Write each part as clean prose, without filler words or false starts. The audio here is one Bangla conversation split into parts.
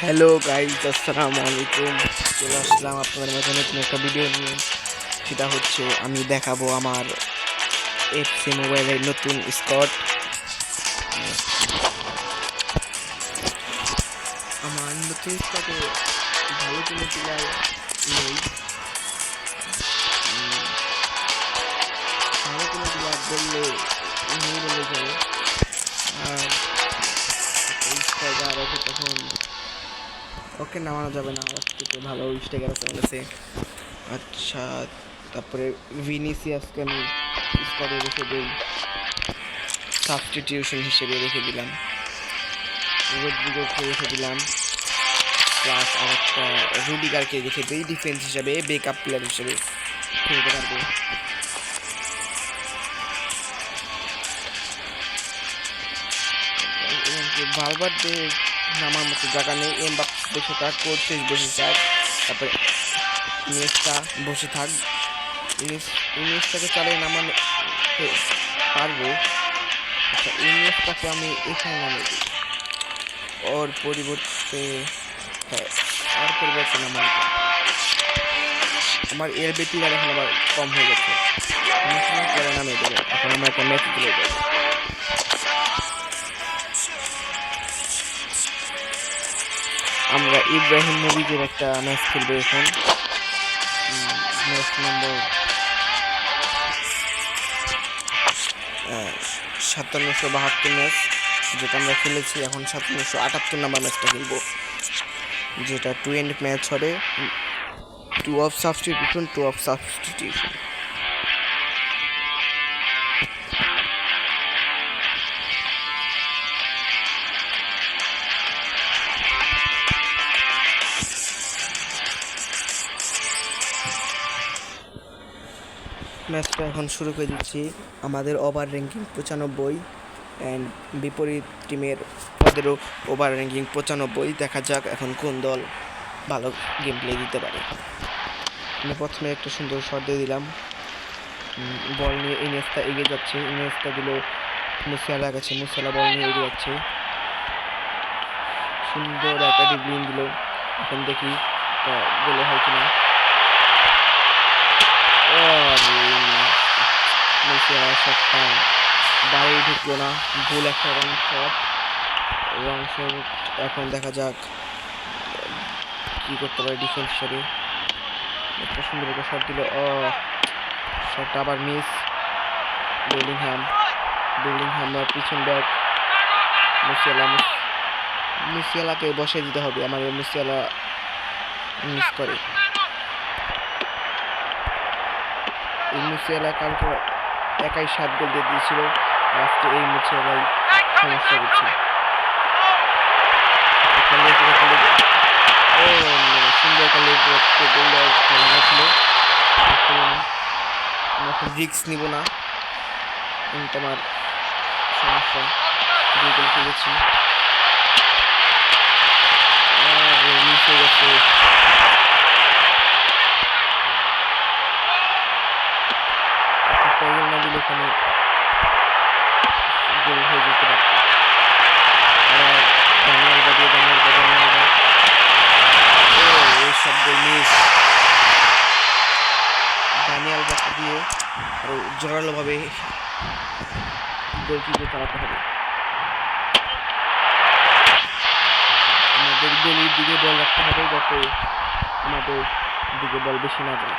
হ্যালো গাইজ, আসসালামু আলাইকুম। চলে আসলাম আপনাদের মাঝে নতুন একটা ভিডিও নিয়ে। সেটা হচ্ছে আমি দেখাবো আমার এফসি মোবাইলের নতুন স্কট। আমার নতুন স্কটে ভালো কোনো প্লেয়ার নেই। ভালো কোনো প্লেয়ার বললে নেই বলে চলে। আর স্ট্রাইকার ওকে তখন ওকে নামানো যাবে না, ওর থেকে ভালো স্ট্রাইকার আছে আমার কাছে। আচ্ছা, তারপরে ভিনিসিয়াসকে আমি স্কোয়াডে রেখে দিই, সাবস্টিটিউশন হিসেবে রেখে দিলাম। রদ্রিগোকে রেখে দিলাম, প্লাস আর একটা রুডিগারকে রেখে দিই ডিফেন্স হিসাবে, বেকআপ প্লেয়ার হিসেবে খেলতে পারবে। ভালভার্দে নামার মতো জায়গা নেই, এমবাপ্পে বসে থাক, কোর্টেজ বসে থাক, তারপরে ইনিয়েস্টা বসে থাক। ইনিয়েস্টাকে চালিয়ে নামানো পারবো। আচ্ছা, ইনিয়েস্টাকে আমি এখানে নামিয়ে দিই, ওর পরিবর্তে নামানো। আমার এর বেটির আর এখন আবার কম হয়ে গেছে, নামিয়ে দেবো। এখন আমরা একটা ম্যাচ তুলে দেবো। আমরা ইব্রাহিম মুভিজের একটা ম্যাচ খেলবো এখন। ম্যাচ নম্বর 5772 ম্যাচ, যেটা আমরা খেলেছি। এখন 5778 নাম্বার ম্যাচটা খেলবো, যেটা 2 এন্ড ম্যাচ হবে, 2 অফ সাবস্টিটিউশন। ম্যাচটা এখন শুরু করে দিচ্ছি। আমাদের ওভার র্যাঙ্কিং 95 অ্যান্ড বিপরীত টিমের ওদেরও ওভার র্যাঙ্কিং 95। দেখা যাক এখন কোন দল ভালো গেম প্লে দিতে পারে। আমি প্রথমে একটা সুন্দর শট দিয়ে দিলাম, বল নিয়ে ইনিয়েস্তা এগিয়ে যাচ্ছে, ইনিয়েস্তা দিল মুসিয়ালা কাছে, মুসিয়ালা বল নিয়ে এগিয়ে যাচ্ছে, সুন্দর একটা ডিবলিং দিল। এখন দেখি গোলে হয় কিনা। মুসিয়ালা শটটা বাইরে ঢুকলো না, ভুল একটা রং শট। এখন দেখা যাক কি করতে পারে ডিফেন্স হিসেবে। একটা সুন্দর একটা শট দিল, শটটা আবার মিস। বেলিংহাম পিছন ব্যাক, মুসিয়ালাকে বসে দিতে হবে, আমাদের মুসিয়ালা মিস করে। এই মুসিয়ালা কালকে একাই 7 গোল দিয়ে দিয়েছিল, আজকে এই মুসিয়ালাই সমস্যা করছে। সুন্দর একটা ছিল। এখন রিক্স নিব না, কিন্তু আমার সমস্যা। 2 গোল খেলেছি, মিস হয়ে গেছে। না দিলে এখানে গোল হয়ে যেতে পারত। সব গোল মিস। দানিয়াল বাটা দিয়ে আরো জোরালোভাবে গোলকিকে চালাতে হবে। আমাদের গলির দিকে বল রাখতে হবে, যাতে আমাদের দিকে বল বেশি না যায়।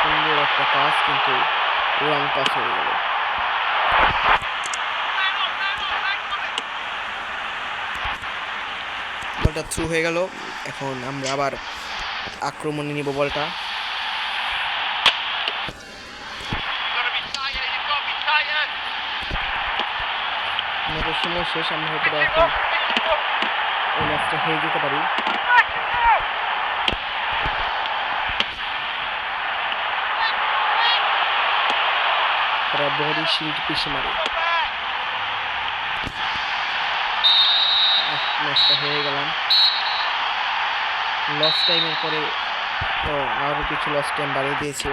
সুন্দর একটা পাস, কিন্তু রং পাস হয়ে গেল। বলটা থ্রু হয়ে গেল। এখন আমরা আবার আক্রমণে নিব বলটা। আমাদের সময় শেষ, আমরা হয়তো এখন এই ম্যাচটা হয়ে যেতে পারি। তারা বডি শিল্ড পিছিয়ে মারে। ম্যাচটা হয়ে গেলাম। লস টাইমের পরে আরও কিছু লস টাইম বাড়িয়ে দিয়েছে।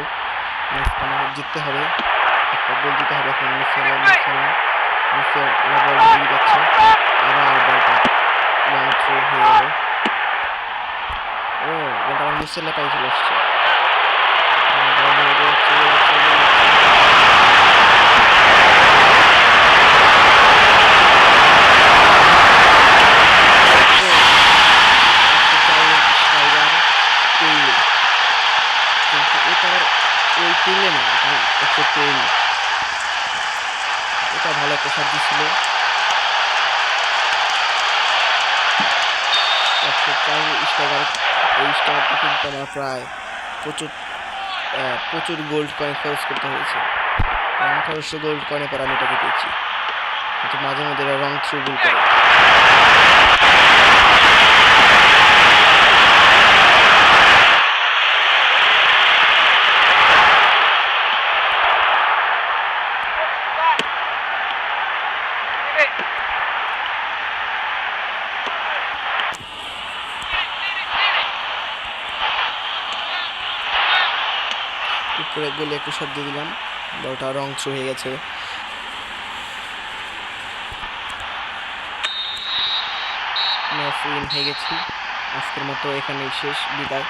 ম্যাচটা আমাদের জিততে হবে, একটা গোল দিতে হবে এখন। নিচে বল দিয়ে যাচ্ছে, আবার বলটা লং থ্রো হয়ে গেল। ও বলটা আমার নিচে লেপাই চলে আসছে। কিন্তু এটার ওই তেলে না, হচ্ছে তেল। এটা ভালো একটা সার্ভিস ছিল। 104 স্টাইগার, এই স্টাইগারটা কিন্তু আমার প্রায় প্রচুর প্রচুর গোল্ড কয়েন খরচ করতে হয়েছে। 1800 গোল্ড কয়েনের পর আমি এটাকে পেয়েছি, কিন্তু মাঝে মধ্যে এরা রং থ্রু ভুল করে। উপরে গোলে একটু শট দিয়ে দিলাম, বলটা রং থ্রু হয়ে গেছে। ম্যাচ উইন হয়ে গেছি। আজকের মতো এখানেই শেষ, বিদায়।